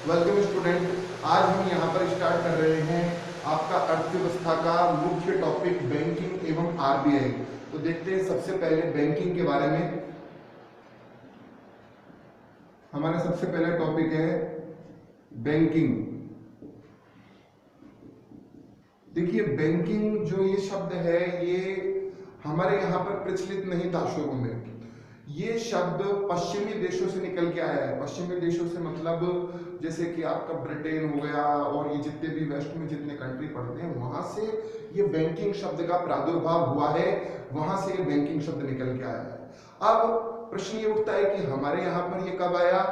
Welcome student. आज हम यहाँ पर स्टार्ट कर रहे हैं आपका अर्थव्यवस्था का मुख्य टॉपिक बैंकिंग एवं आरबीआई। तो देखते हैं सबसे पहले बैंकिंग के बारे में। हमारा सबसे पहला टॉपिक है बैंकिंग। देखिए बैंकिंग जो ये शब्द है ये हमारे यहाँ पर प्रचलित नहीं था शुरू में। ये शब्द पश्चिमी देशों से निकल के आया है। पश्चिमी देशों से मतलब जैसे कि आपका ब्रिटेन हो गया और ये जितने भी वेस्ट में जितने कंट्री पड़ते हैं वहां से ये बैंकिंग शब्द का प्रादुर्भाव हुआ है, वहां से ये बैंकिंग शब्द निकल के आया है। अब प्रश्न ये उठता है कि हमारे यहाँ पर ये कब आया।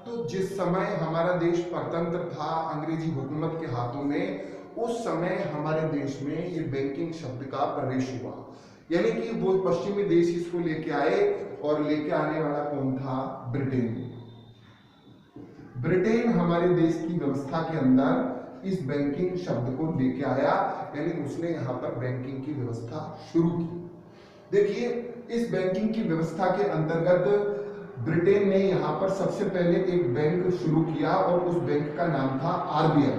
तो जिस समय हमारा देश स्वतंत्र था अंग्रेजी हुकूमत के हाथों में, उस समय हमारे देश में ये बैंकिंग शब्द का प्रवेश हुआ। यानी कि वो पश्चिमी देश इसको लेके आए और लेके आने वाला कौन था? ब्रिटेन। ब्रिटेन हमारे देश की व्यवस्था के अंदर इस बैंकिंग शब्द को लेके आया, यानी उसने यहाँ पर बैंकिंग की व्यवस्था शुरू की। देखिए इस बैंकिंग की व्यवस्था के अंतर्गत ब्रिटेन ने यहाँ पर सबसे पहले एक बैंक शुरू किया और उस बैंक का नाम था RBI,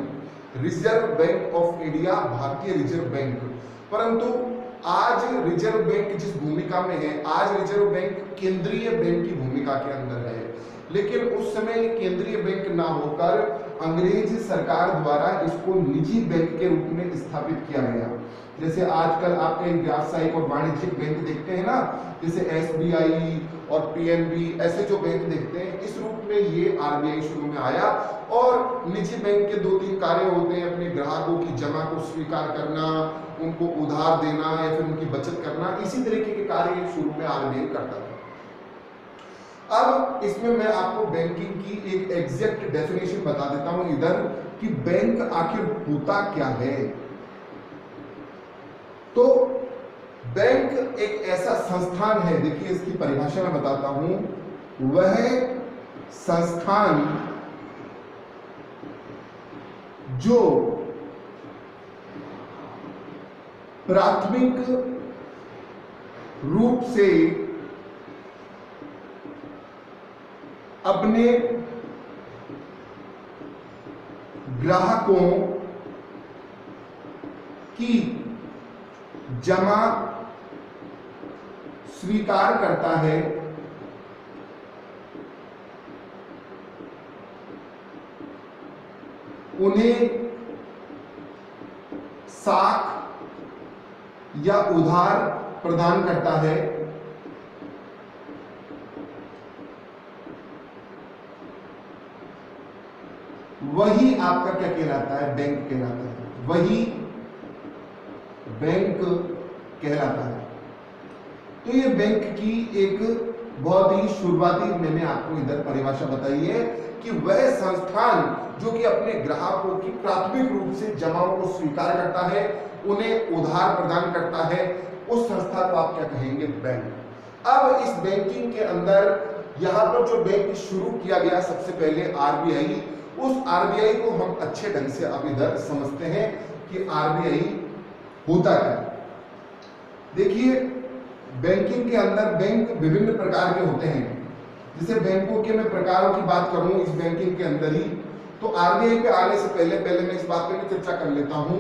reserve bank of India, भारतीय रिजर्व बैंक। परंतु आज रिजर्व बैंक जिस भूमिका में है, आज रिजर्व बैंक केंद्रीय बैंक की भूमिका के अंदर है, लेकिन उस समय केंद्रीय बैंक ना होकर अंग्रेज सरकार द्वारा इसको निजी बैंक के रूप में स्थापित किया गया। जैसे आजकल आप कई व्यावसायिक और वाणिज्यिक बैंक देखते हैं ना, जैसे एसबीआई और पीएनबी, ऐसे जो बैंक देखते हैं, इस रूप में ये आरबीआई शुरू में आया। और निजी बैंक के दो तीन कार्य होते हैं, अपने ग्राहकों की जमा को स्वीकार करना, उनको उधार देना या फिर उनकी बचत करना, इसी तरीके के कार्य शुरू में आरबीआई करता था। अब इसमें मैं आपको बैंकिंग की एक एग्जैक्ट डेफिनेशन बता देता हूं इधर कि बैंक आखिर होता क्या है। तो बैंक एक ऐसा संस्थान है, देखिए इसकी परिभाषा मैं बताता हूं, वह संस्थान जो प्राथमिक रूप से अपने ग्राहकों की जमा स्वीकार करता है, उन्हें साख या उधार प्रदान करता है, वही आपका क्या कहलाता है? बैंक कहलाता है। वही बैंक कहलाता है। तो ये बैंक की एक बहुत ही शुरुआती मैंने आपको इधर परिभाषा बताई है कि वह संस्थान जो कि अपने ग्राहकों की प्राथमिक रूप से जमाओं को स्वीकार करता है, उन्हें उधार प्रदान करता है, उस संस्था को आप क्या कहेंगे? बैंक। अब इस बैंकिंग के अंदर यहां पर जो बैंक शुरू किया गया सबसे पहले आरबीआई, उस आरबीआई को हम अच्छे ढंग से अब इधर समझते हैं कि आरबीआई होता क्या। देखिए बैंकिंग के अंदर बैंक विभिन्न प्रकार के होते हैं। जैसे बैंकों के मैं प्रकारों की बात करूं इस बैंकिंग के अंदर ही, तो आरबीआई पे आने से पहले मैं इस बात पे भी चर्चा कर लेता हूं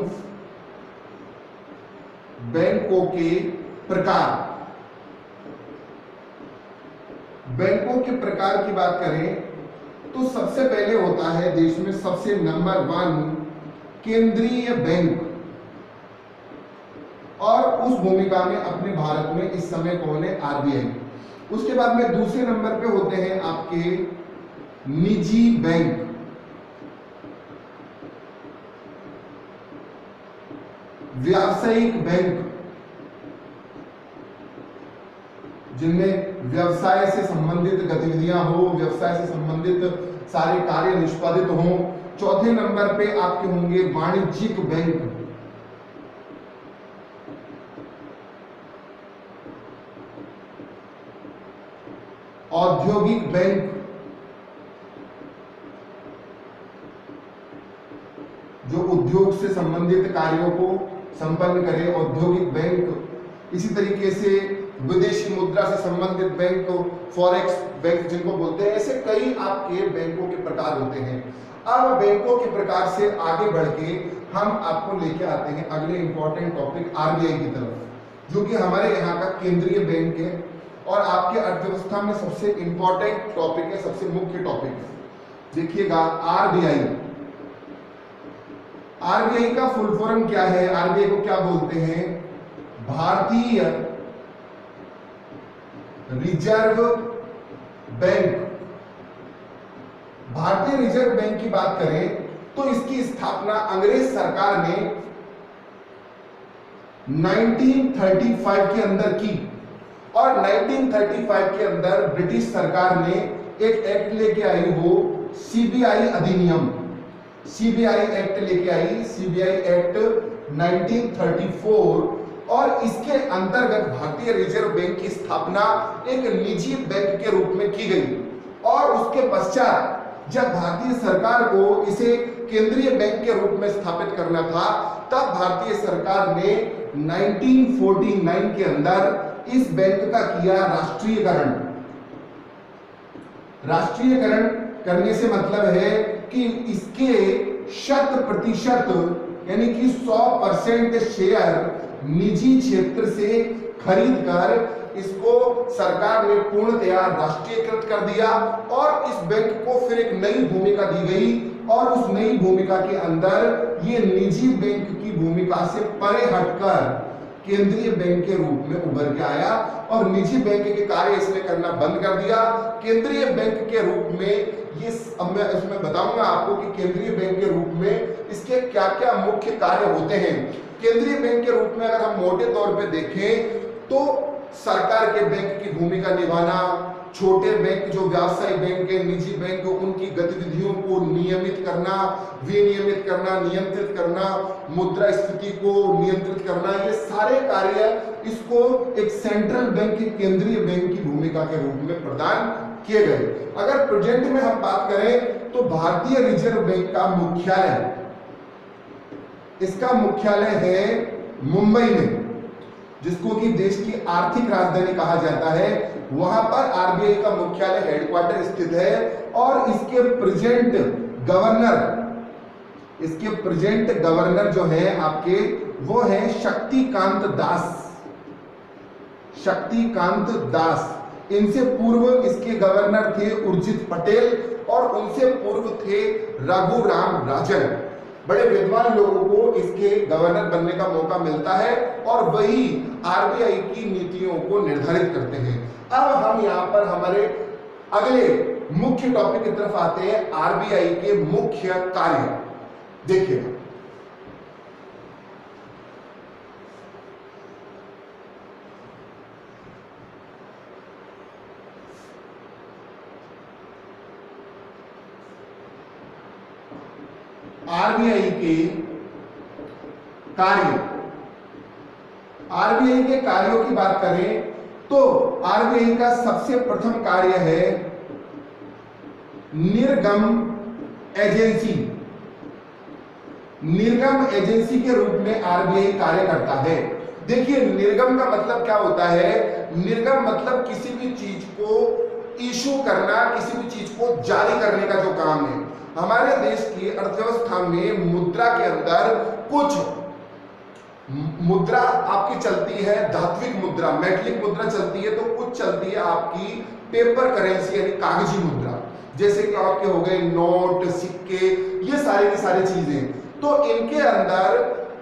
बैंकों के प्रकार। बैंकों के प्रकार की बात करें तो सबसे पहले होता है देश में सबसे नंबर 1 केंद्रीय बैंक, और उस भूमिका में अपने भारत में इस समय कौन है? आरबीआई। उसके बाद में दूसरे नंबर पे होते हैं आपके निजी बैंक, व्यावसायिक बैंक जिनमें व्यवसाय से संबंधित गतिविधियां हो, व्यवसाय से संबंधित सारे कार्य निष्पादित हों। चौथे नंबर पे आपके होंगे वाणिज्यिक बैंक, औद्योगिक बैंक जो उद्योग से संबंधित कार्यों को संपन्न करे, औद्योगिक बैंक। इसी तरीके से विदेशी मुद्रा से संबंधित बैंक, फॉरेक्स बैंक जिनको बोलते हैं, ऐसे कई आपके बैंकों के प्रकार होते हैं। अब बैंकों के प्रकार से आगे बढ़ के हम आपको लेके आते हैं अगले इंपॉर्टेंट टॉपिक आरबीआई की तरफ, जो कि हमारे यहाँ का केंद्रीय बैंक है और आपके अर्थव्यवस्था में सबसे इंपॉर्टेंट टॉपिक है, सबसे मुख्य टॉपिक है। देखिएगा आरबीआई, आरबीआई का फुल फॉर्म क्या है? आरबीआई को क्या बोलते हैं? भारतीय रिजर्व बैंक। भारतीय रिजर्व बैंक की बात करें तो इसकी स्थापना अंग्रेज सरकार ने 1935 के अंदर की और 1935 के अंदर ब्रिटिश सरकार ने एक एक्ट लेके आई, वो सीबीआई अधिनियम, सीबीआई एक्ट लेके आई, सीबीआई एक्ट 1934, और इसके अंतर्गत भारतीय रिजर्व बैंक की स्थापना एक निजी बैंक के रूप में की गई। और उसके पश्चात जब भारतीय सरकार को इसे केंद्रीय बैंक के रूप में स्थापित करना था, तब भारतीय सरकार ने 1949 के अंदर इस बैंक का किया राष्ट्रीयकरण। राष्ट्रीयकरण करने से मतलब है कि इसके 100% यानी कि 100% शेयर निजी क्षेत्र से खरीदकर इसको सरकार ने पूर्णतया राष्ट्रीयकृत कर दिया और इस बैंक को फिर एक नई भूमिका दी गई और उस नई भूमिका के अंदर ये निजी बैंक की भूमिका से परे हटकर केंद्रीय बैंक के रूप में उभर के आया और निजी बैंक के कार्य इसने करना बंद कर दिया। केंद्रीय बैंक के रूप में ये, अब मैं इसमें बताऊंगा आपको कि केंद्रीय बैंक के रूप में इसके क्या क्या मुख्य कार्य होते हैं। केंद्रीय बैंक के रूप में अगर हम मोटे तौर पे देखें तो सरकार के बैंक की भूमिका निभाना, छोटे बैंक जो व्यावसायिक बैंक है, निजी बैंक, उनकी गतिविधियों को नियमित करना, विनियमित करना, नियंत्रित करना, मुद्रा स्फीति को नियंत्रित करना, ये सारे कार्य इसको एक सेंट्रल बैंक, केंद्रीय बैंक की भूमिका के रूप में प्रदान किए गए। अगर प्रेजेंट में हम बात करें तो भारतीय रिजर्व बैंक का मुख्यालय, इसका मुख्यालय है मुंबई में, जिसको कि देश की आर्थिक राजधानी कहा जाता है। वहां पर आरबीआई का मुख्यालय हेडक्वार्टर स्थित है और इसके प्रेजेंट गवर्नर जो है आपके, वो है शक्तिकांत दास। इनसे पूर्व इसके गवर्नर थे उर्जित पटेल और उनसे पूर्व थे रघुराम राजन। बड़े विद्वान लोगों को इसके गवर्नर बनने का मौका मिलता है और वही आरबीआई की नीतियों को निर्धारित करते हैं। अब हम यहाँ पर हमारे अगले मुख्य टॉपिक की तरफ आते हैं, आरबीआई के मुख्य कार्य। देखिए आरबीआई के कार्य, आरबीआई के कार्यों की बात करें तो आरबीआई का सबसे प्रथम कार्य है निर्गम एजेंसी। निर्गम एजेंसी के रूप में आरबीआई कार्य करता है। देखिए निर्गम का मतलब क्या होता है? निर्गम मतलब किसी भी चीज को इशू करना, किसी भी चीज को जारी करने का जो काम है। हमारे देश की अर्थव्यवस्था में मुद्रा के अंदर कुछ मुद्रा आपकी चलती है, धात्विक मुद्रा, मेटलिक मुद्रा चलती है, तो कुछ चलती है आपकी पेपर करेंसी यानी कागजी मुद्रा, जैसे कि आपके हो गए नोट, सिक्के, ये सारी की सारी चीजें। तो इनके अंदर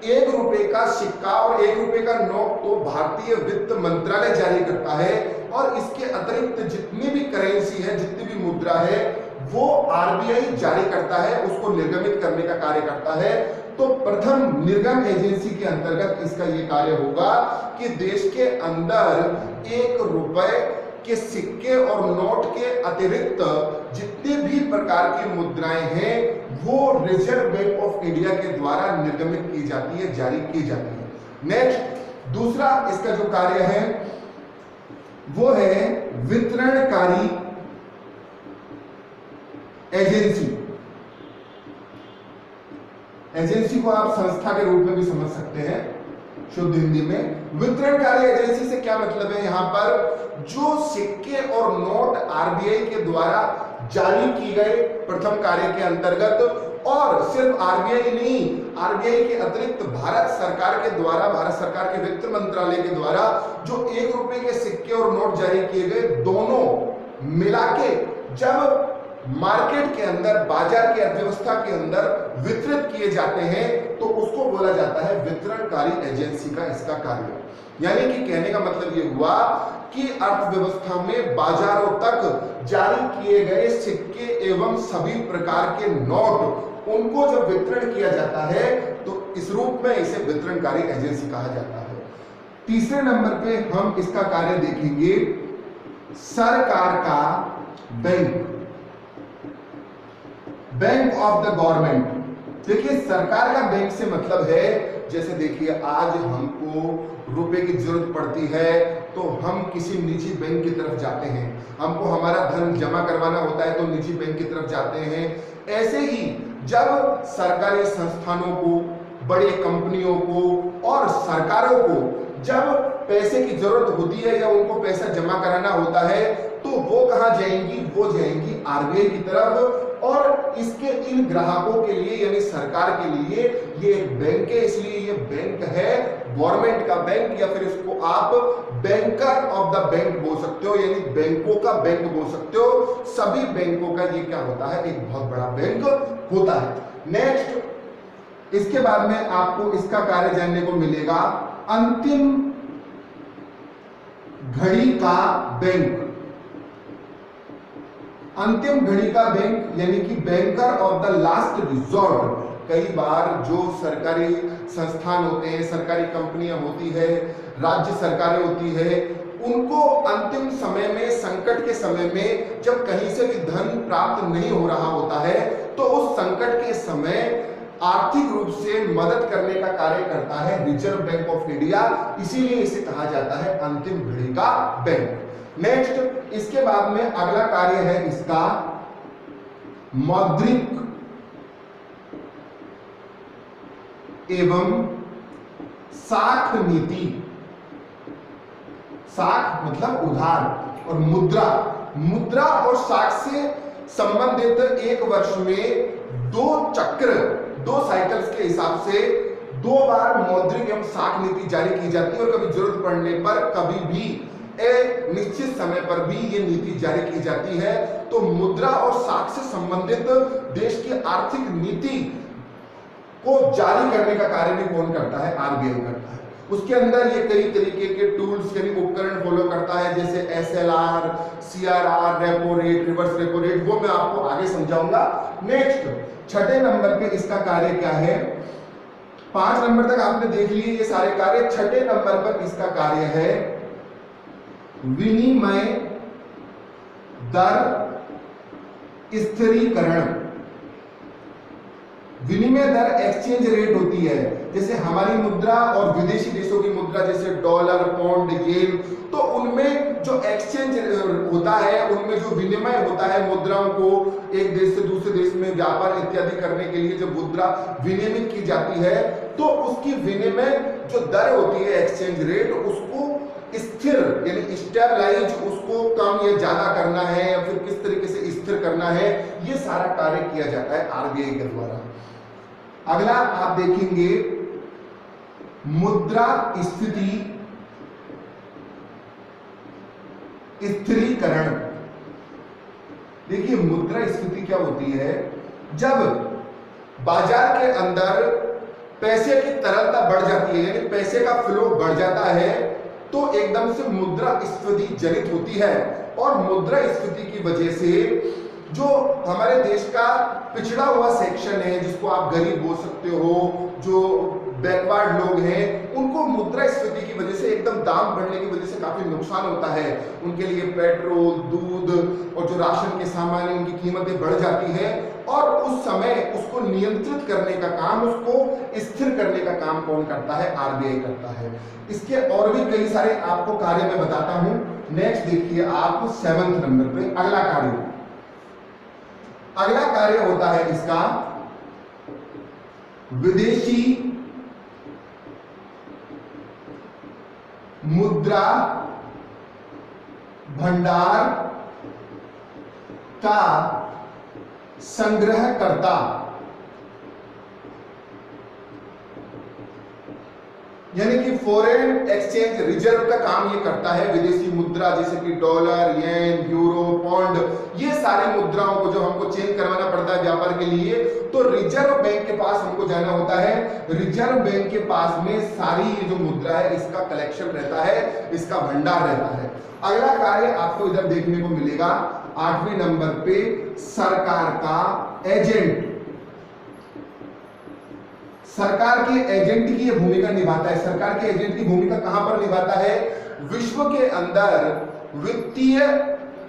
1 रुपए का सिक्का और 1 रुपए का नोट तो भारतीय वित्त मंत्रालय जारी करता है और इसके अतिरिक्त जितनी भी करेंसी है, जितनी भी मुद्रा है, वो आरबीआई जारी करता है, उसको निर्गमित करने का कार्य करता है। तो प्रथम निर्गम एजेंसी के अंतर्गत इसका ये कार्य होगा कि देश के अंदर 1 रुपए के सिक्के और नोट के अतिरिक्त जितने भी प्रकार की मुद्राएं हैं वो रिजर्व बैंक ऑफ इंडिया के द्वारा निर्गमित की जाती है, जारी की जाती है। नेक्स्ट दूसरा इसका जो कार्य है वो है वितरणकारी एजेंसी। एजेंसी को आप संस्था के रूप में भी समझ सकते हैं। शुद्ध हिंदी में वितरणकारी एजेंसी से क्या मतलब है? यहाँ पर जो सिक्के और नोट आरबीआई के द्वारा जारी की गए प्रथम कार्य के अंतर्गत, और सिर्फ आरबीआई नहीं, आरबीआई के अतिरिक्त भारत सरकार के द्वारा, भारत सरकार के वित्त मंत्रालय के द्वारा जो 1 रुपए के सिक्के और नोट जारी किए गए, दोनों मिला के जब मार्केट के अंदर, बाजार की अर्थव्यवस्था के अंदर वितरित किए जाते हैं तो उसको बोला जाता है वितरणकारी एजेंसी का इसका कार्य। यानी कि कहने का मतलब ये हुआ कि अर्थव्यवस्था में बाजारों तक जारी किए गए सिक्के एवं सभी प्रकार के नोट, उनको जब वितरण किया जाता है तो इस रूप में इसे वितरणकारी एजेंसी कहा जाता है। तीसरे नंबर पे हम इसका कार्य देखेंगे, सरकार का bank, bank of the government. देखिए सरकार का बैंक से मतलब है, जैसे देखिए आज हमको रुपए की जरूरत पड़ती है तो हम किसी निजी बैंक की तरफ जाते हैं, हमको हमारा धन जमा करवाना होता है तो निजी बैंक की तरफ जाते हैं। ऐसे ही जब सरकारी संस्थानों को, बड़ी कंपनियों को और सरकारों को जब पैसे की जरूरत होती है या उनको पैसा जमा कराना होता है तो वो कहां जाएंगी? वो जाएंगी आरबीआई की तरफ। और इसके इन ग्राहकों के लिए यानी सरकार के लिए ये एक बैंक है, इसलिए ये बैंक है गवर्नमेंट का बैंक, या फिर इसको आप बैंकर ऑफ द बैंक बोल सकते हो, यानी बैंकों का बैंक बोल सकते हो। सभी बैंकों का ये क्या होता है? एक बहुत बड़ा बैंक होता है। नेक्स्ट, इसके बाद में आपको इसका कार्य जानने को मिलेगा, अंतिम घड़ी का बैंक। अंतिम घड़ी का बैंक यानी कि banker of the last resort. कई बार जो सरकारी संस्थान होते हैं, सरकारी कंपनियां होती है, राज्य सरकारें होती है, उनको अंतिम समय में, संकट के समय में जब कहीं से भी धन प्राप्त नहीं हो रहा होता है तो उस संकट के समय आर्थिक रूप से मदद करने का कार्य करता है रिजर्व बैंक ऑफ इंडिया, इसीलिए इसे कहा जाता है अंतिम घड़ी का बैंक। नेक्स्ट, इसके बाद में अगला कार्य है इसका मौद्रिक एवं साख नीति। साख मतलब उधार, और मुद्रा, मुद्रा और साख से संबंधित एक वर्ष में 2 चक्र, 2 साइकिल्स के हिसाब से 2 बार मौद्रिक एवं साख नीति जारी की जाती है, और कभी जरूरत पड़ने पर, कभी भी एक निश्चित समय पर भी ये नीति जारी की जाती है। तो मुद्रा और साख से संबंधित देश की आर्थिक नीति को जारी करने का कार्य भी कौन करता है? आरबीआई करता है। उसके अंदर ये कई तरीके के टूल्स यानी उपकरण फॉलो करता है, जैसे SLR, CRR, repo rate, reverse repo rate, वो मैं आपको आगे समझाऊंगा। नेक्स्ट, छठे नंबर पे इसका कार्य क्या है? 5 नंबर तक आपने देख लिए ये सारे कार्य। छठे नंबर पर इसका कार्य है विनिमय दर स्थिरीकरण। विनिमय दर एक्सचेंज रेट होती है, जैसे हमारी मुद्रा और विदेशी देशों की मुद्रा, जैसे डॉलर, पाउंड, येन, तो उनमें जो एक्सचेंज होता है, उनमें जो विनिमय होता है मुद्राओं को एक देश से दूसरे देश में व्यापार इत्यादि करने के लिए जब मुद्रा विनिमित की जाती है तो उसकी विनिमय जो दर होती है, एक्सचेंज रेट, उसको स्थिर यानी स्टेबलाइज, उसको कम या ज्यादा करना है या फिर किस तरीके से स्थिर करना है, ये सारा कार्य किया जाता है आरबीआई के द्वारा। अगला आप देखेंगे मुद्रा स्थिति स्थिरीकरण। देखिए मुद्रा स्थिति क्या होती है? जब बाजार के अंदर पैसे की तरलता बढ़ जाती है, यानी पैसे का फ्लो बढ़ जाता है, तो एकदम से मुद्रा स्फीति जनित होती है। और मुद्रा स्फीति की वजह से जो हमारे देश का पिछड़ा हुआ सेक्शन है, जिसको आप गरीब बोल सकते हो, जो बैकवर्ड लोग हैं, उनको मुद्रा स्फीति की वजह से एकदम दाम बढ़ने की वजह से काफी नुकसान होता है। उनके लिए पेट्रोल, दूध और जो राशन के सामान है, उनकी कीमतें बढ़ जाती है, और उस समय उसको नियंत्रित करने का काम, उसको स्थिर करने का काम कौन करता है? आरबीआई करता है। इसके और भी कई सारे आपको कार्य मैं बताता हूं। नेक्स्ट देखिए आप 7वें नंबर पे अगला कार्य। अगला कार्य होता है इसका विदेशी मुद्रा भंडार का संग्रहकर्ता, यानी कि फॉरेन एक्सचेंज रिजर्व का काम ये करता है। विदेशी मुद्रा जैसे कि डॉलर, येन, यूरो, पौंड, ये सारी मुद्राओं को जो हमको चेंज करवाना पड़ता है व्यापार के लिए, तो रिजर्व बैंक के पास हमको जाना होता है। रिजर्व बैंक के पास में सारी ये जो मुद्रा है इसका कलेक्शन रहता है, इसका भंडार रहता है। अगला कार्य आपको इधर देखने को मिलेगा 8वें नंबर पे, सरकार का एजेंट। सरकार के एजेंट की यह भूमिका निभाता है। सरकार के एजेंट की भूमिका कहां पर निभाता है? विश्व के अंदर वित्तीय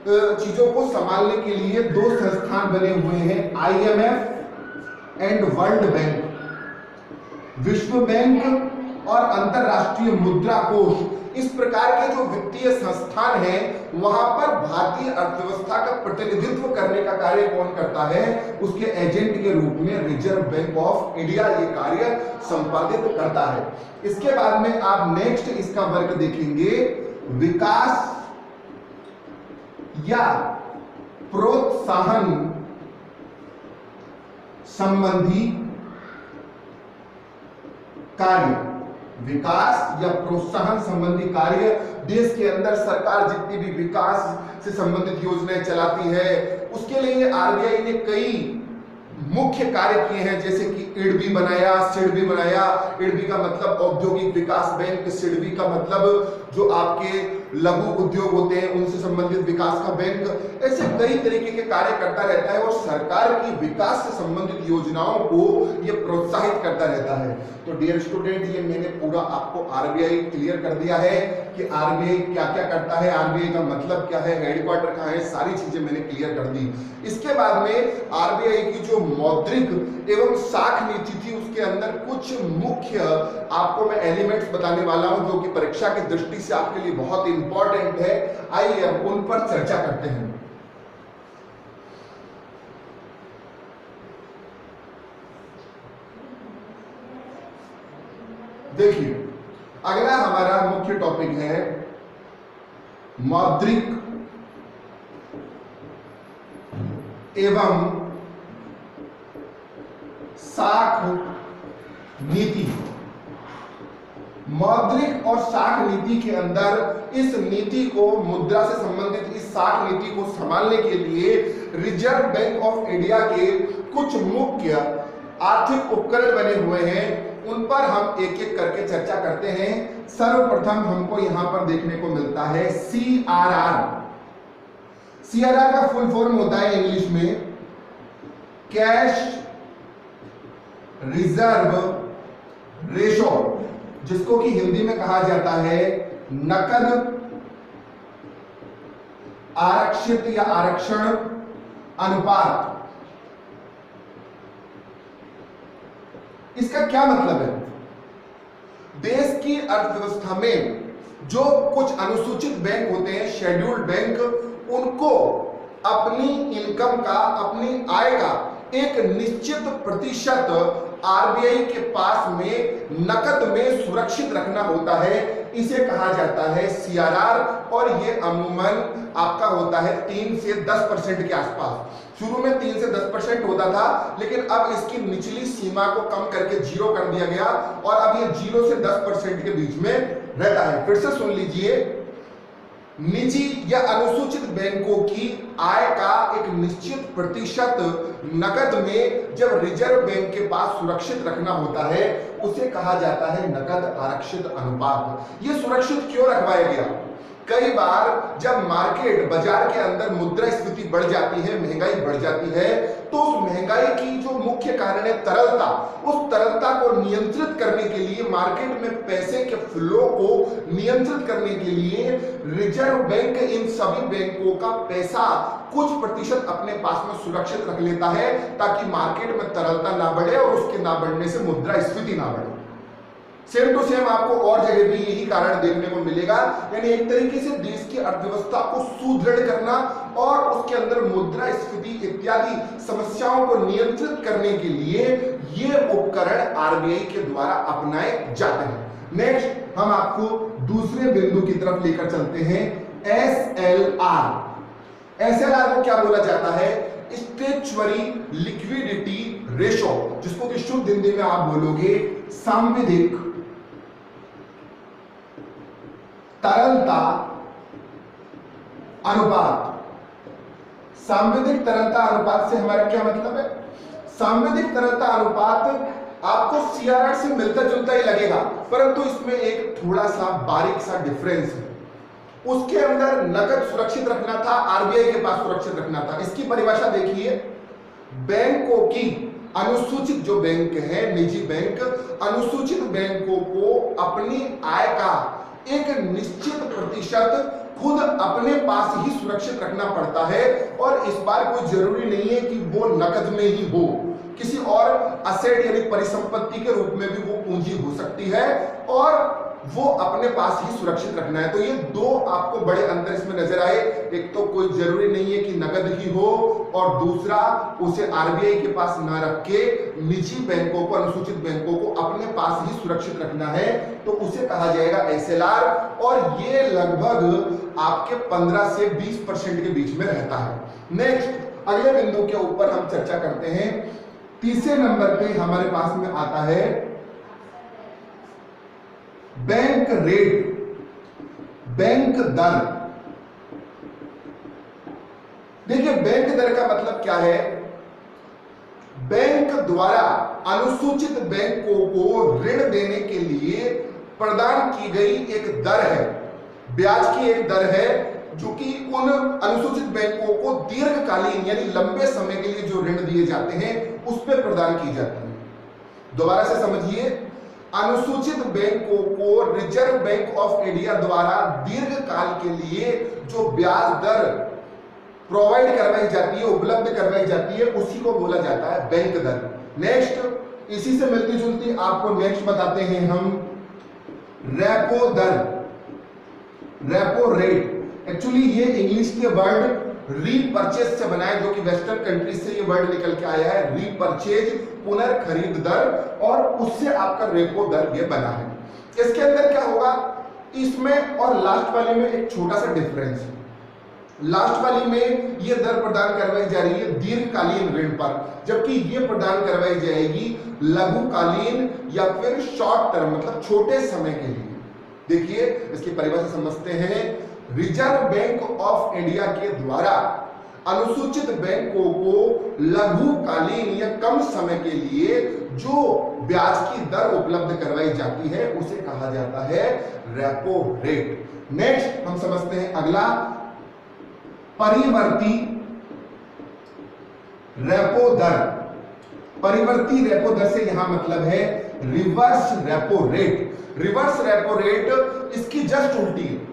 चीजों को संभालने के लिए दो संस्थान बने हुए हैं, IMF एंड वर्ल्ड बैंक। विश्व बैंक और अंतरराष्ट्रीय मुद्रा कोष, इस प्रकार के जो वित्तीय संस्थान हैं, वहां पर भारतीय अर्थव्यवस्था का प्रतिनिधित्व करने का कार्य कौन करता है? उसके एजेंट के रूप में रिजर्व बैंक ऑफ इंडिया ये कार्य संपादित करता है। इसके बाद में आप नेक्स्ट इसका वर्ग देखेंगे, विकास या प्रोत्साहन संबंधी कार्य। विकास या प्रोत्साहन संबंधी कार्य, देश के अंदर सरकार जितनी भी विकास से संबंधित योजनाएं चलाती है, उसके लिए आरबीआई ने कई मुख्य कार्य किए हैं, जैसे कि इडबी बनाया, सिडबी बनाया। इडबी का मतलब औद्योगिक विकास बैंक, सिडबी का मतलब जो आपके लघु उद्योग होते हैं उनसे संबंधित विकास का बैंक। ऐसे कई तरीके के कार्य करता रहता है और सरकार की विकास से संबंधित योजनाओं को यह प्रोत्साहित करता रहता है। तो डियर स्टूडेंट, ये मैंने पूरा आपको आरबीआई क्लियर कर दिया है कि आरबीआई क्या क्या करता है, आरबीआई का मतलब क्या है, हेडक्वार्टर कहाँ है, सारी चीजें मैंने क्लियर कर दी। इसके बाद में आरबीआई की जो मौद्रिक एवं साख नीति थी, उसके अंदर कुछ मुख्य आपको मैं एलिमेंट्स बताने वाला हूं जो कि परीक्षा की दृष्टि से आपके लिए बहुत इंपॉर्टेंट है। आइए अब उन पर चर्चा करते हैं। देखिए, अगला हमारा मुख्य टॉपिक है मौद्रिक एवं साख नीति। मौद्रिक और साख नीति के अंदर इस नीति को, मुद्रा से संबंधित इस साख नीति को संभालने के लिए रिजर्व बैंक ऑफ इंडिया के कुछ मुख्य आर्थिक उपकरण बने हुए हैं, उन पर हम एक एक करके चर्चा करते हैं। सर्वप्रथम हमको यहां पर देखने को मिलता है CRR। CRR का फुल फॉर्म होता है इंग्लिश में कैश रिजर्व रेशो, जिसको कि हिंदी में कहा जाता है नकद आरक्षित या आरक्षण अनुपात। इसका क्या मतलब है? देश की अर्थव्यवस्था में जो कुछ अनुसूचित बैंक होते हैं, शेड्यूल्ड बैंक, उनको अपनी इनकम का, अपनी आय का एक निश्चित प्रतिशत आरबीआई के पास में नकद में सुरक्षित रखना होता है। इसे कहा जाता है CRR और ये अमूमन आपका होता है 3 से 10% के आसपास। शुरू में 3 से 10% होता था, लेकिन अब इसकी निचली सीमा को कम करके 0 कर दिया गया और अब ये 0 से 10% के बीच में रहता है। फिर से सुन लीजिए, निजी या अनुसूचित बैंकों की आय का एक निश्चित प्रतिशत नकद में जब रिजर्व बैंक के पास सुरक्षित रखना होता है, उसे कहा जाता है नकद आरक्षित अनुपात। यह सुरक्षित क्यों रखवाया गया? कई बार जब मार्केट, बाजार के अंदर मुद्रास्फीति बढ़ जाती है, महंगाई बढ़ जाती है, तो उस महंगाई की जो मुख्य कारण है तरलता, उस तरलता को नियंत्रित करने के लिए, मार्केट में पैसे के फ्लो को नियंत्रित करने के लिए रिजर्व बैंक इन सभी बैंकों का पैसा कुछ प्रतिशत अपने पास में सुरक्षित रख लेता है, ताकि मार्केट में तरलता ना बढ़े और उसके ना बढ़ने से मुद्रास्फीति ना बढ़े। सेम टू सेम आपको और जगह भी यही कारण देखने को मिलेगा। यानी एक तरीके से देश की अर्थव्यवस्था को सुदृढ़ करना और उसके अंदर मुद्रास्फीति इत्यादि समस्याओं को नियंत्रित करने के लिए ये उपकरण आरबीआई के द्वारा अपनाए जाते हैं। नेक्स्ट हम आपको दूसरे बिंदु की तरफ लेकर चलते हैं, SLR। SLR को क्या बोला जाता है? स्टेचुअरी लिक्विडिटी रेशो, जिसको कि शुद्ध हिंदी में आप बोलोगे सांविधिक तरलता अनुपात। सांविधिक तरलता अनुपात से हमारा क्या मतलब है? सांविधिक तरलता अनुपात आपको CRR से मिलता जुलता ही लगेगा, परंतु इसमें एक थोड़ा सा बारीक सा डिफरेंस है। उसके अंदर नकद सुरक्षित रखना था, RBI के पास सुरक्षित रखना था। इसकी परिभाषा देखिए, बैंकों की अनुसूचित जो बैंक है, निजी बैंक, अनुसूचित बैंकों को अपनी आय का एक निश्चित प्रतिशत खुद अपने पास ही सुरक्षित रखना पड़ता है, और इस बार कोई जरूरी नहीं है कि वो नकद में ही हो, किसी और असेट यानी परिसंपत्ति के रूप में भी वो पूंजी हो सकती है, और वो अपने पास ही सुरक्षित रखना है। तो ये दो आपको बड़े अंतर इसमें नजर आए। एक तो कोई जरूरी नहीं है कि नकद ही हो, और दूसरा उसे RBI के पास ना रख के निजी बैंकों को, अनुसूचित बैंकों को अपने पास ही सुरक्षित रखना है, तो उसे कहा जाएगा SLR, और ये लगभग आपके 15 से 20% के बीच में रहता है। नेक्स्ट अगले बिंदु के ऊपर हम चर्चा करते हैं। तीसरे नंबर पे हमारे पास में आता है बैंक रेट, बैंक दर। देखिए, बैंक दर का मतलब क्या है? बैंक द्वारा अनुसूचित बैंकों को ऋण देने के लिए प्रदान की गई एक दर है, ब्याज की एक दर है, जो कि उन अनुसूचित बैंकों को दीर्घकालीन यानी लंबे समय के लिए जो ऋण दिए जाते हैं उस पर प्रदान की जाती है। दोबारा से समझिए, अनुसूचित बैंकों को रिजर्व बैंक ऑफ इंडिया द्वारा दीर्घकाल के लिए जो ब्याज दर प्रोवाइड करवाई जाती है, उपलब्ध करवाई जाती है, उसी को बोला जाता है बैंक दर। नेक्स्ट इसी से मिलती जुलती आपको नेक्स्ट बताते हैं हम रेपो दर, रेपो रेट। एक्चुअली ये इंग्लिश के वर्ड रीपरचेज से बना है, जो कि वेस्टर्न कंट्रीज से ये वर्ड निकल के आया है, रीपरचेज पुनर्खरीद दर, और उससे आपका रेपो दर ये बना है। इसके अंदर क्या होगा, इसमें और लास्ट वाले में एक छोटा सा डिफरेंस है। लास्ट वाली में ये दर प्रदान करवाई जा रही है दीर्घकालीन ऋण पर, जबकि ये प्रदान करवाई जाएगी लघुकालीन या फिर शॉर्ट टर्म, मतलब छोटे समय के लिए। देखिए, इसकी परिभाषा समझते हैं। रिजर्व बैंक ऑफ इंडिया के द्वारा अनुसूचित बैंकों को लघुकालीन या कम समय के लिए जो ब्याज की दर उपलब्ध करवाई जाती है उसे कहा जाता है रेपो रेट। नेक्स्ट हम समझते हैं अगला, परिवर्ती रेपो दर। परिवर्ती रेपो दर से यहां मतलब है reverse repo rate. Reverse repo rate इसकी जस्ट उल्टी है।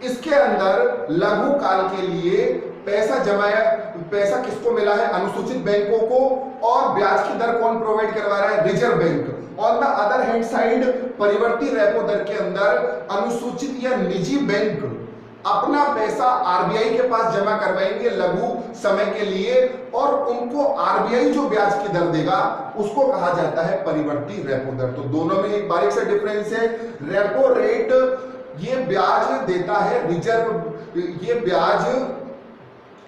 इसके अंदर लघु काल के लिए पैसा जमाया, पैसा किसको मिला है? अनुसूचित बैंकों को, और ब्याज की दर कौन प्रोवाइड करवा रहा है? Reserve bank. On the other hand side परिवर्ती रेपो दर के अंदर अनुसूचित या निजी बैंक अपना पैसा RBI के पास जमा करवाएंगे लघु समय के लिए, और उनको RBI जो ब्याज की दर देगा उसको कहा जाता है परिवर्ती रेपो दर। तो दोनों में एक बारीक सा डिफरेंस है। रेपो रेट ये ब्याज देता है रिजर्व, ये ब्याज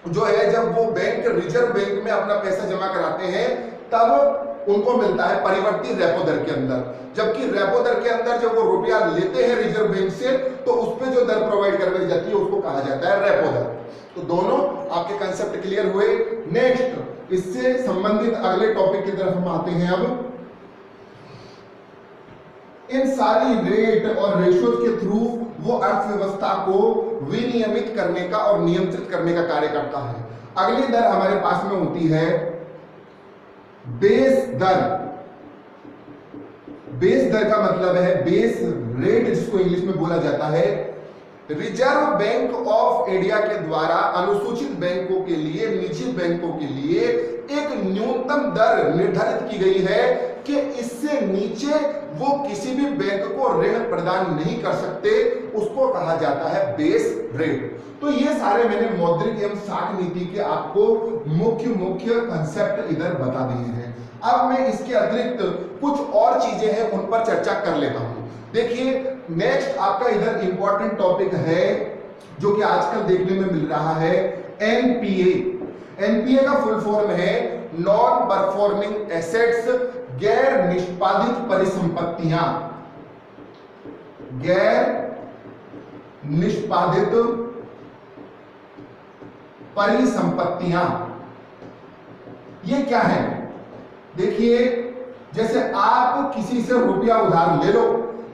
जो है जब वो बैंक रिजर्व बैंक में अपना पैसा जमा कराते हैं तब उनको मिलता है परिवर्ती रेपो दर के अंदर, जबकि रेपो दर के अंदर जब वो रुपया लेते हैं रिजर्व बैंक से तो उस पर जो दर प्रोवाइड करवाई जाती है उसको कहा जाता है रेपो दर। तो दोनों आपके कंसेप्ट क्लियर हुए। नेक्स्ट इससे संबंधित अगले टॉपिक की तरफ हम आते हैं। अब इन सारी रेट और रेशो के थ्रू वो अर्थव्यवस्था को विनियमित करने का और नियंत्रित करने का कार्य करता है। अगली दर हमारे पास में होती है बेस दर। बेस दर का मतलब है बेस रेट, जिसको इंग्लिश में बोला जाता है। रिजर्व बैंक ऑफ इंडिया के द्वारा अनुसूचित बैंकों के लिए, निजी बैंकों के लिए एक न्यूनतम दर निर्धारित की गई है कि इससे नीचे वो किसी भी बैंक को ऋण प्रदान नहीं कर सकते, उसको कहा जाता है बेस रेट। तो ये सारे मैंने मौद्रिक एवं साख नीति के आपको मुख्य कंसेप्ट इधर बता दिए हैं। अब मैं इसके अतिरिक्त कुछ और चीजें हैं उन पर चर्चा कर लेता हूं। देखिए नेक्स्ट आपका इधर इंपॉर्टेंट टॉपिक है जो कि आजकल देखने में मिल रहा है, एनपीए। एनपीए का फुल फॉर्म है नॉन परफॉर्मिंग एसेट्स, गैर निष्पादित परिसंपत्तियां। गैर निष्पादित परिसंपत्तियां ये क्या है? देखिए जैसे आप किसी से रुपया उधार ले लो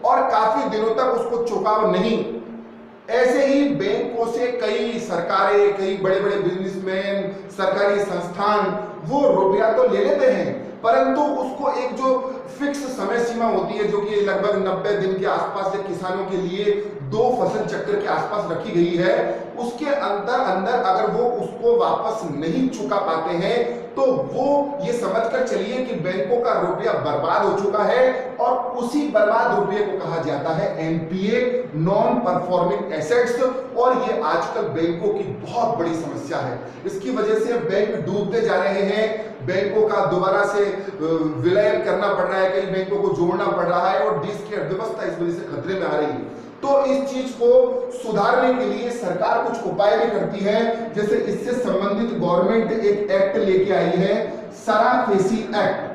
और काफी दिनों तक उसको चुकाओ नहीं, ऐसे ही बैंकों से कई सरकारें, कई बड़े बड़े बिजनेसमैन, सरकारी संस्थान वो रुपया तो ले लेते हैं, परंतु उसको एक जो फिक्स समय सीमा होती है जो कि लगभग 90 दिन के आसपास या किसानों के लिए 2 फसल चक्र के आसपास रखी गई है, उसके अंदर अगर वो उसको वापस नहीं चुका पाते हैं तो वो ये समझकर चलिए कि बैंकों का रुपया बर्बाद हो चुका है, और उसी बर्बाद रुपये को कहा जाता है एनपीए, नॉन परफॉर्मिंग एसेट्स। और ये आजकल बैंकों की बहुत बड़ी समस्या है। इसकी वजह से बैंक डूबते जा रहे हैं, बैंकों का दोबारा से विलय करना पड़ रहा है, कई बैंकों को जोड़ना पड़ रहा है और देश की अर्थव्यवस्था इस वजह से खतरे में आ रही है। तो इस चीज को सुधारने के लिए सरकार कुछ उपाय भी करती है, जैसे इससे संबंधित गवर्नमेंट एक एक्ट लेके आई है, सराफेसी एक्ट।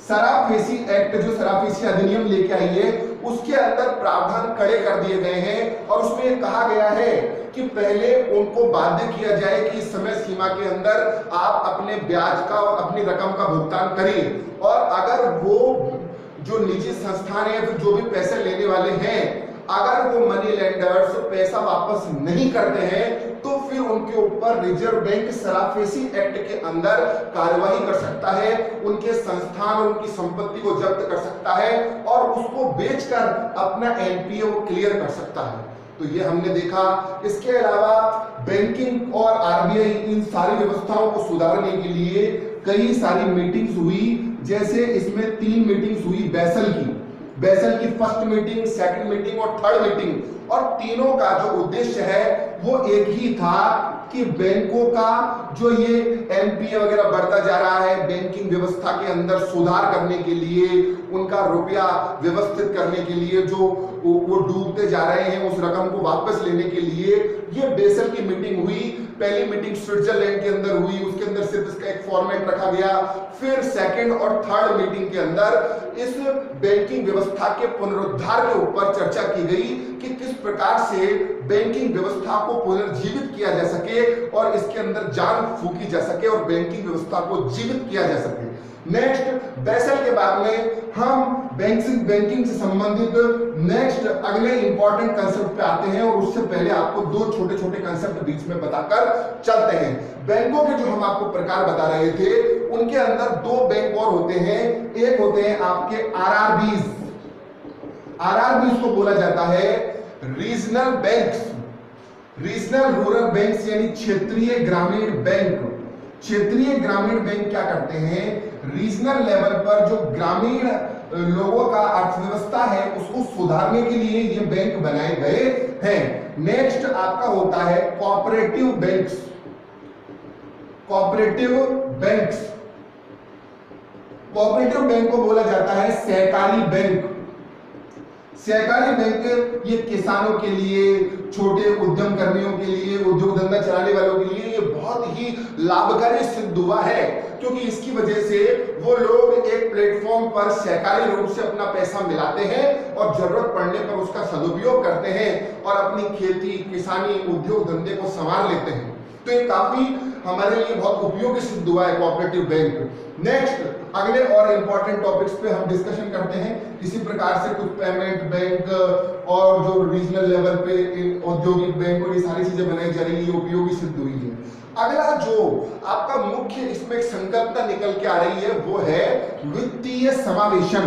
सराफेसी एक्ट जो सराफेसी अधिनियम लेके आई है उसके अंदर प्रावधान कड़े कर दिए गए हैं, और उसमें कहा गया है कि पहले उनको बाध्य किया जाए कि इस समय सीमा के अंदर आप अपने ब्याज का और अपनी रकम का भुगतान करें, और अगर वो जो निजी संस्थान है फिर जो भी पैसे लेने वाले हैं, अगर वो मनी लेंडर्स पैसा वापस नहीं करते हैं तो फिर उनके ऊपर रिजर्व बैंक सराफेसी एक्ट के अंदर कार्रवाई कर सकता है, उनके संस्थान और उनकी संपत्ति को जब्त कर सकता है और उसको बेचकर अपना एनपीए वो क्लियर कर सकता है। तो ये हमने देखा। इसके अलावा बैंकिंग और आरबीआई इन सारी व्यवस्थाओं को सुधारने के लिए कई सारी मीटिंग्स हुई, जैसे इसमें 3 मीटिंग्स हुई बेसल की फर्स्ट मीटिंग, सेकंड मीटिंग और थर्ड मीटिंग, और तीनों का जो उद्देश्य है वो एक ही था कि बैंकों का जो ये एनपीए वगैरह बढ़ता जा रहा है, बैंकिंग व्यवस्था के अंदर सुधार करने के लिए, उनका रुपया व्यवस्थित करने के लिए, जो वो डूबते जा रहे हैं उस रकम को वापस लेने के लिए ये बेसल की मीटिंग हुई। पहली मीटिंग स्विट्जरलैंड के अंदर हुई, उसके अंदर सिर्फ इसका एक फॉर्मेट रखा गया। फिर सेकंड और थर्ड मीटिंग के अंदर इस बैंकिंग व्यवस्था के पुनरुद्धार के ऊपर चर्चा की गई कि किस प्रकार से बैंकिंग व्यवस्था को पुनर्जीवित किया जा सके और इसके अंदर जान फूकी जा सके और बैंकिंग व्यवस्था को जीवित किया जा सके। नेक्स्ट बेसल के बाद में हम बैंकिंग से संबंधित नेक्स्ट अगले इंपॉर्टेंट कंसेप्ट पे आते हैं, और उससे पहले आपको 2 छोटे छोटे कंसेप्ट बीच में बताकर चलते हैं। बैंकों के जो हम आपको प्रकार बता रहे थे उनके अंदर 2 बैंक और होते हैं। एक होते हैं आपके आरआरबीज को बोला जाता है regional banks, regional rural banks यानी क्षेत्रीय ग्रामीण बैंक। क्षेत्रीय ग्रामीण बैंक क्या करते हैं, रीजनल लेवल पर जो ग्रामीण लोगों का अर्थव्यवस्था है उसको सुधारने के लिए ये बैंक बनाए गए हैं। नेक्स्ट आपका होता है कोऑपरेटिव बैंक्स। कोऑपरेटिव बैंक को बोला जाता है सहकारी बैंक। सहकारी बैंक ये किसानों के लिए, छोटे उद्यम कर्मियों के लिए, उद्योग धंधा चलाने वालों के लिए ये बहुत ही लाभकारी सिद्ध हुआ है, क्योंकि इसकी वजह से वो लोग एक प्लेटफॉर्म पर सहकारी रूप से अपना पैसा मिलाते हैं और जरूरत पड़ने पर उसका सदुपयोग करते हैं और अपनी खेती, किसानी, उद्योग धंधे को संभाल लेते हैं। तो ये काफी हमारे लिए बहुत उपयोगी सिद्ध हुआ है कोऑपरेटिव बैंक। नेक्स्ट अगले और इंपॉर्टेंट टॉपिक्स पे हम डिस्कशन करते हैं। इसी प्रकार से कुछ पेमेंट बैंक और जो रीजनल लेवल पे औद्योगिक बैंक और ये सारी चीजें बनाई जा रही है, उपयोगी सिद्ध हुई है। अगला जो आपका मुख्य इसमें एक संकल्पना निकल के आ रही है वो है वित्तीय समावेशन।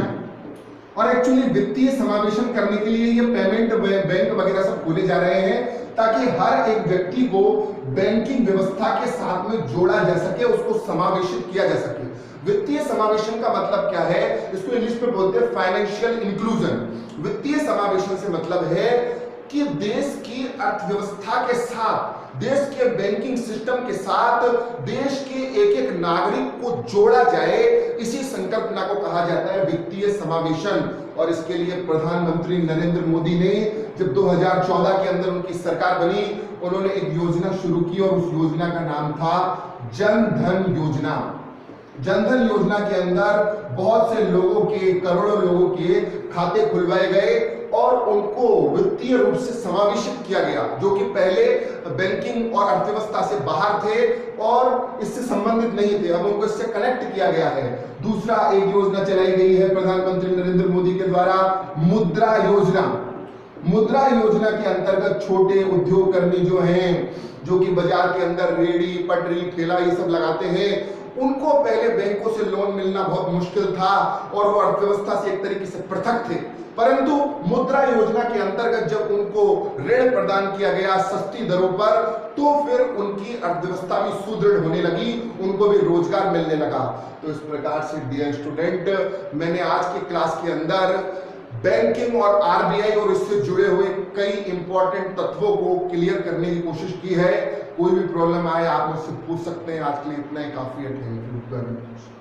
और एक्चुअली वित्तीय समावेशन करने के लिए ये पेमेंट बैंक वगैरह सब खोले जा रहे हैं ताकि हर एक व्यक्ति को बैंकिंग व्यवस्था के साथ में जोड़ा जा सके, उसको समावेशित किया जा सके। वित्तीय समावेशन का मतलब क्या है, इसको इंग्लिश में बोलते हैं फाइनेंशियल इंक्लूजन। वित्तीय समावेशन से मतलब है कि देश की अर्थव्यवस्था के साथ, देश के बैंकिंग सिस्टम के साथ देश के एक एक नागरिक को जोड़ा जाए, इसी संकल्पना को कहा जाता है वित्तीय समावेशन। और इसके लिए प्रधानमंत्री नरेंद्र मोदी ने जब 2014 के अंदर उनकी सरकार बनी, उन्होंने एक योजना शुरू की और उस योजना का नाम था जन धन योजना। जनधन योजना के अंदर बहुत से लोगों के, करोड़ों लोगों के खाते खुलवाए गए और उनको वित्तीय रूप से समावेशित किया गया, जो कि पहले बैंकिंग और अर्थव्यवस्था से बाहर थे और इससे संबंधित नहीं थे। अब उनको इससे कनेक्ट किया गया है। दूसरा एक योजना चलाई गई है प्रधानमंत्री नरेंद्र मोदी के द्वारा, मुद्रा योजना। मुद्रा योजना के अंतर्गत छोटे उद्योग कर्मी जो हैं, जो कि बाजार के अंदर रेडी, पटरी, ठेला ये सब लगाते हैं, उनको पहले बैंकों से लोन मिलना बहुत मुश्किल था और वो अर्थव्यवस्था से एक तरीके से पृथक थे। परंतु मुद्रा योजना के अंतर्गत जब उनको ऋण प्रदान किया गया सस्ती दरों पर, तो फिर उनकी अर्थव्यवस्था भी सुदृढ़ होने लगी, उनको भी रोजगार मिलने लगा। तो इस प्रकार से डियर स्टूडेंट, मैंने आज की क्लास के अंदर बैंकिंग और आरबीआई और इससे जुड़े हुए कई इंपॉर्टेंट तत्वों को क्लियर करने की कोशिश की है। कोई भी प्रॉब्लम आए आप मुझसे पूछ सकते हैं। आज के लिए इतना ही काफी है। Thank you very much.